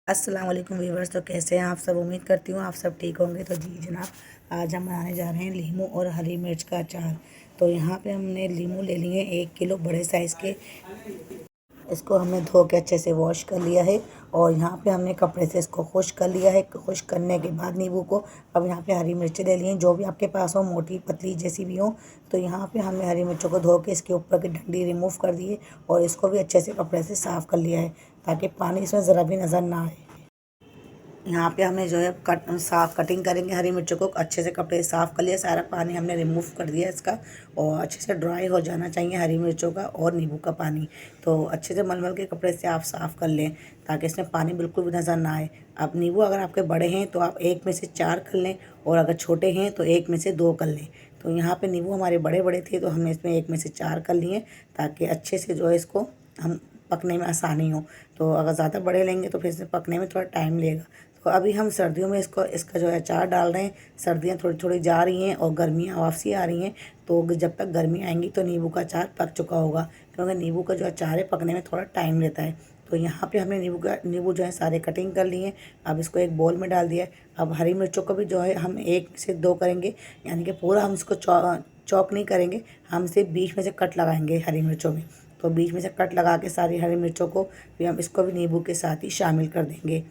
अस्सलाम वालेकुम व्यूवर्स। तो कैसे हैं आप सब? उम्मीद करती हूँ आप सब ठीक होंगे। तो जी जनाब, आज हम बनाने जा रहे हैं लीमू और हरी मिर्च का अचार। तो यहाँ पे हमने लीमू ले लिए 1 किलो बड़े साइज़ के। इसको हमने धो के अच्छे से वॉश कर लिया है और यहाँ पे हमने कपड़े से इसको खुश कर लिया है। खुश करने के बाद नींबू को अब यहाँ पे हरी मिर्चें ले लिए, जो भी आपके पास हो, मोटी पतली जैसी भी हो। तो यहाँ पे हमने हरी मिर्चों को धो के इसके ऊपर की डंडी रिमूव कर दी है और इसको भी अच्छे से कपड़े से साफ़ कर लिया है ताकि पानी इसमें ज़रा भी नज़र ना आए। यहाँ पे हमने जो है कटिंग करेंगे हरी मिर्चों को। अच्छे से कपड़े साफ़ कर लिया, सारा पानी हमने रिमूव कर दिया इसका और अच्छे से ड्राई हो जाना चाहिए हरी मिर्चों का और नींबू का पानी। तो अच्छे से मलमल के कपड़े से आप साफ़ कर लें ताकि इसमें पानी बिल्कुल भी नज़र ना आए। अब नींबू अगर आपके बड़े हैं तो आप 1 में से 4 कर लें और अगर छोटे हैं तो 1 में से 2 कर लें। तो यहाँ पर नींबू हमारे बड़े बड़े थे तो हमने इसमें 1 में से 4 कर लिए ताकि अच्छे से जो है इसको हम पकने में आसानी हो। तो अगर ज़्यादा बड़े लेंगे तो फिर इसे पकने में थोड़ा टाइम लगेगा। तो अभी हम सर्दियों में इसका जो है अचार डाल रहे हैं। सर्दियाँ थोड़ी थोड़ी जा रही हैं और गर्मियाँ वापसी आ रही हैं, तो जब तक गर्मी आएंगी तो नींबू का अचार पक चुका होगा, क्योंकि नींबू का जो अचार है पकने में थोड़ा टाइम लेता है। तो यहाँ पे हमने नींबू जो है सारे कटिंग कर लिए। अब इसको एक बोल में डाल दिया है। अब हरी मिर्चों को भी जो है हम 1 में से 2 करेंगे, यानी कि पूरा हम इसको चॉक नहीं करेंगे, हम सिर्फ बीच में से कट लगाएंगे हरी मिर्चों में। तो बीच में से कट लगा के सारी हरी मिर्चों को भी हम इसको भी नींबू के साथ ही शामिल कर देंगे।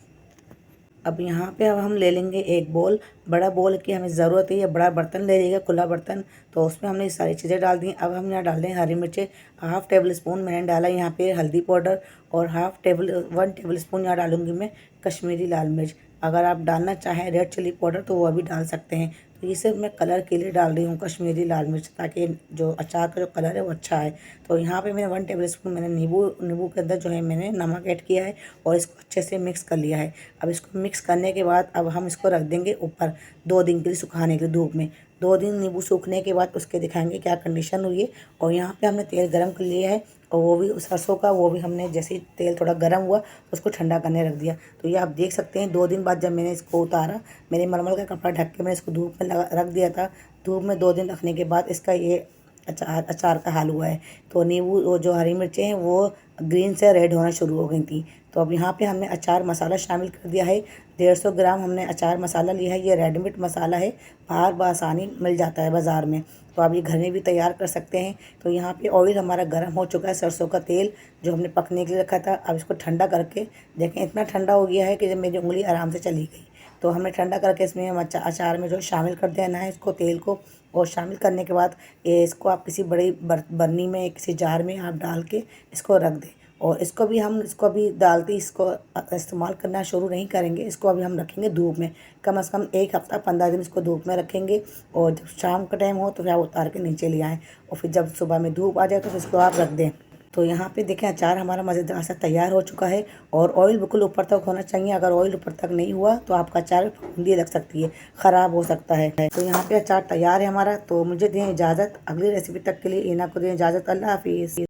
अब यहाँ पे अब हम ले लेंगे एक बोल। बड़ा बोल की हमें ज़रूरत है, या बड़ा बर्तन ले लीजिएगा, खुला बर्तन। तो उसमें हमने सारी चीज़ें डाल दी। अब हम यहाँ डाल दें हरी मिर्चें। हाफ़ टेबल स्पून मैंने डाला यहाँ पे हल्दी पाउडर और 1 टेबल स्पून यहाँ डालूँगी मैं कश्मीरी लाल मिर्च। अगर आप डालना चाहें रेड चिली पाउडर तो वो भी डाल सकते हैं। तो ये सिर्फ मैं कलर के लिए डाल रही हूँ कश्मीरी लाल मिर्च, ताकि जो अचार का जो कलर है वो अच्छा है। तो यहाँ पे मैंने 1 टेबल स्पून मैंने नींबू के अंदर जो है मैंने नमक ऐड किया है और इसको अच्छे से मिक्स कर लिया है। अब इसको मिक्स करने के बाद अब हम इसको रख देंगे ऊपर 2 दिन के लिए सुखाने के लिए धूप में। 2 दिन नींबू सूखने के बाद उसके दिखाएंगे क्या कंडीशन हुई है। और यहाँ पे हमने तेल गरम कर लिया है और वो भी सरसों का, वो भी हमने जैसे ही तेल थोड़ा गर्म हुआ तो उसको ठंडा करने रख दिया। तो ये आप देख सकते हैं 2 दिन बाद जब मैंने इसको उतारा, मैंने मलमल का कपड़ा ढक के मैंने इसको धूप में रख दिया था। धूप में 2 दिन रखने के बाद इसका ये अचार का हाल हुआ है। तो नींबू वो जो हरी मिर्चें हैं वो ग्रीन से रेड होना शुरू हो गई थी। तो अब यहाँ पे हमने अचार मसाला शामिल कर दिया है। 150 ग्राम हमने अचार मसाला लिया है। ये रेडीमेड मसाला है, बाहर बआसानी मिल जाता है बाज़ार में, तो आप ये घर में भी तैयार कर सकते हैं। तो यहाँ पे ऑयल हमारा गर्म हो चुका है, सरसों का तेल जो हमने पकने के लिए रखा था। अब इसको ठंडा करके देखें, इतना ठंडा हो गया है कि जब मेरी उंगली आराम से चली गई। तो हमने ठंडा करके इसमें हम अचार में जो शामिल कर देना है इसको, तेल को। और शामिल करने के बाद ये इसको आप किसी बड़ी बर्नी में, किसी जार में आप डाल के इसको रख दें। और इसको भी डालते इसको इस्तेमाल करना शुरू नहीं करेंगे। इसको अभी हम रखेंगे धूप में, कम से कम 1 हफ्ता 15 दिन इसको धूप में रखेंगे। और जब शाम का टाइम हो तो फिर आप उतार के नीचे ले आएँ और फिर जब सुबह में धूप आ जाए तो फिर इसको आप रख दें। तो यहाँ पे देखें अचार हमारा मज़ेदार सा तैयार हो चुका है और ऑयल बिल्कुल ऊपर तक होना चाहिए। अगर ऑयल ऊपर तक नहीं हुआ तो आपका अचार फफूंदी लग सकती है, ख़राब हो सकता है। तो यहाँ पे अचार तैयार है हमारा। तो मुझे दें इजाज़त, अगली रेसिपी तक के लिए इना को दें इजाज़त। अल्लाह हाफिज़।